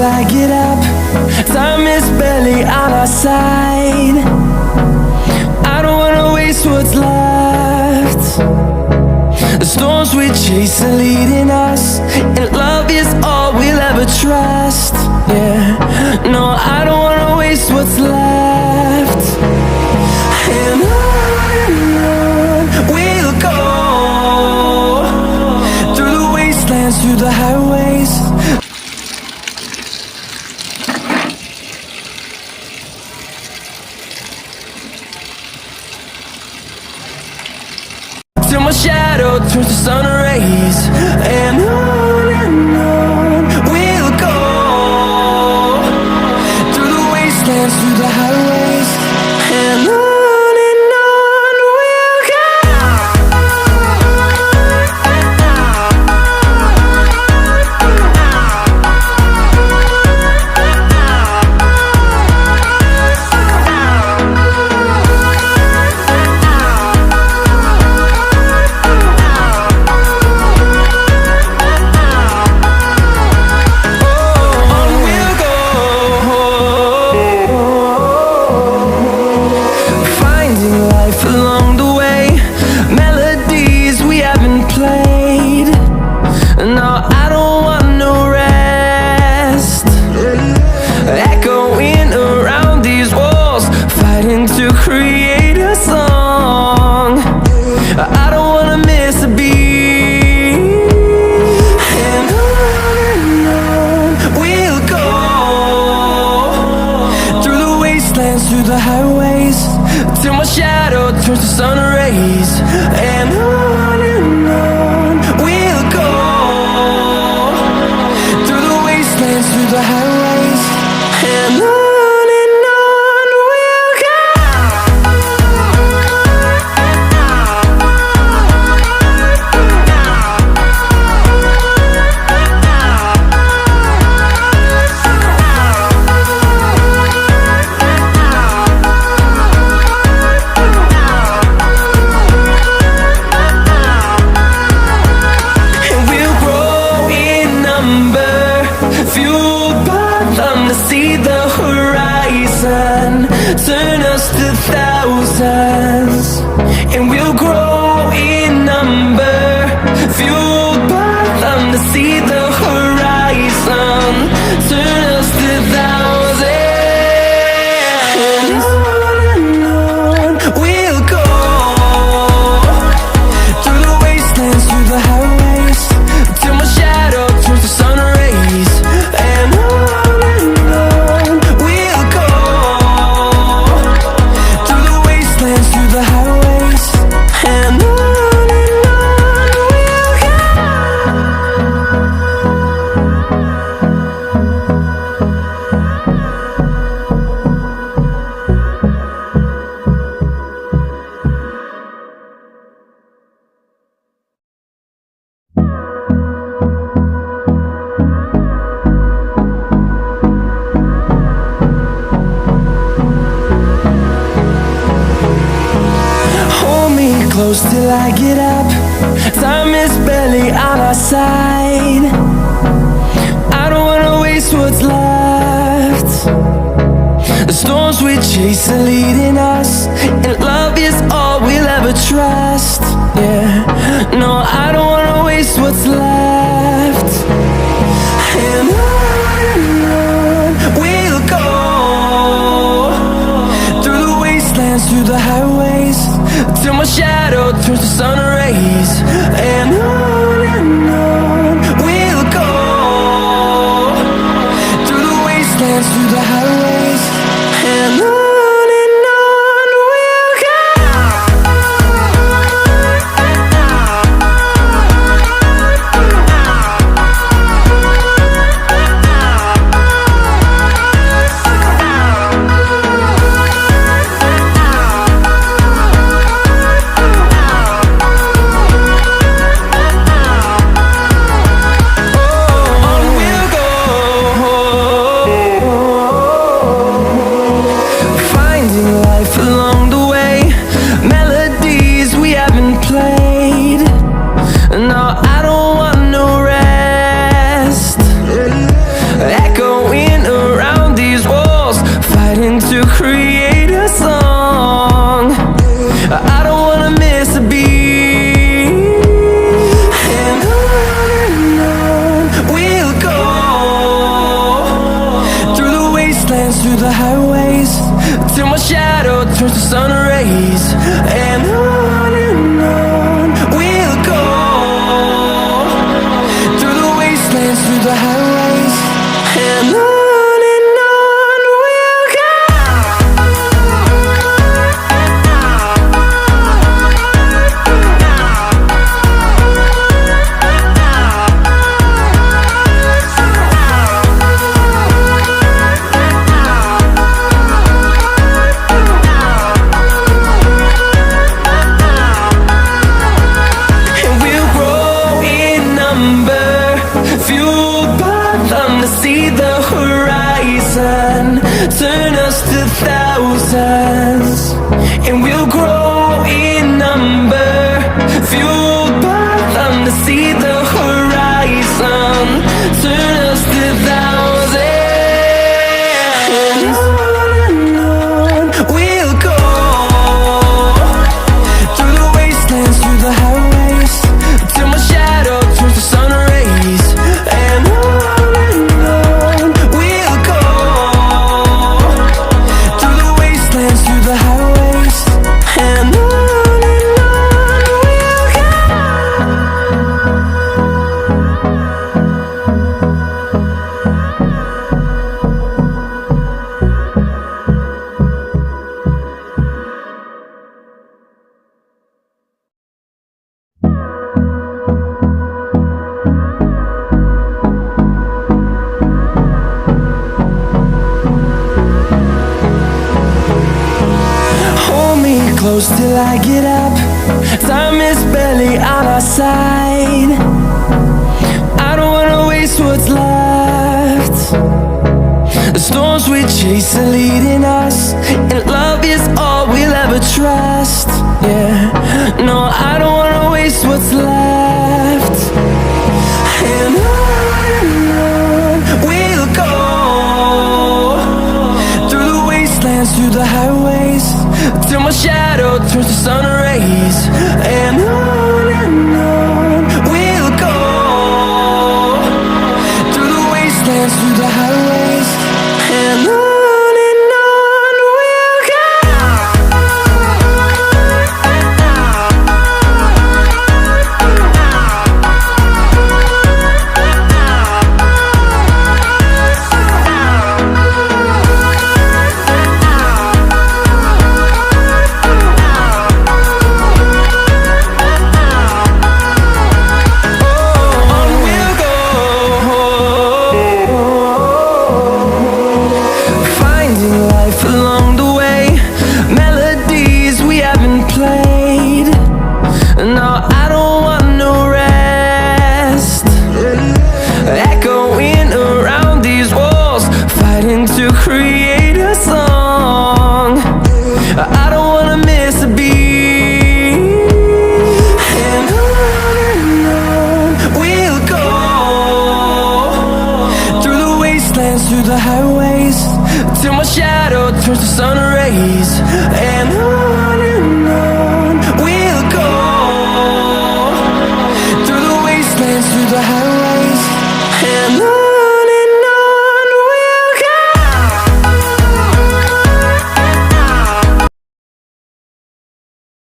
I get up. Time is barely on our side. I don't wanna waste what's left. The storms we chase are leading us, and love is all we'll ever trust. Yeah, no, I don't wanna waste what's left. And on we'll go, through the wastelands, through the highways. Till my shadow turns to sun rays. And on we'll go, through the wastelands, through the highways. And on we'll go. To create a song, I don't wanna miss a beat. And on we'll go, through the wastelands, through the highways, till my shadow turns to sun rays. And on we'll go, through the wastelands, through the highways. And on. Turn us to thousands, and we'll grow in number, fueled by them to see the horizon. Turn us to thousands, and on we'll go, through the wastelands, through the highways, till my shadow turns to sun rays. And on we'll go, through the highways. And on we'll go. Close till I get up. Time is barely on our side. I don't wanna waste what's left. The storms we chase are leading us, and love is all we'll ever trust. Yeah, no, I don't wanna waste what's left. And on we'll go, through the wastelands, through the highways, till my shadow turns to sun rays. And on we'll go, through the wastelands, through the highways. And on we'll go. No, I don't want no rest. Echoing fighting to create a song. I don't wanna miss a beat. And on we'll go, through the wastelands, through the highways, till my shadow turns to sun rays. And on we'll go, through the wastelands, through the highways, and on we'll go. See the horizon turn us to thousands, and we'll grow in number, fueled by them. To see the horizon turn us to thousands, and on we'll go, through the wastelands, through the highways, till my shadow turns to sun rays. And close till I get up. Time is barely on our side. I don't wanna waste what's left. The storms we chase are leading us, and love is all we'll ever trust. Yeah, no, I don't wanna waste what's left. And on we'll go, through the wastelands, through the highways, till my shadow turns to sun rays. And on we'll go, through the wastelands, through the highways, and on. To create a song, I don't wanna miss a beat. And on we'll go, through the wastelands, through the highways, till my shadow turns to sun rays. And on we'll go, through the wastelands, through the highways, and on.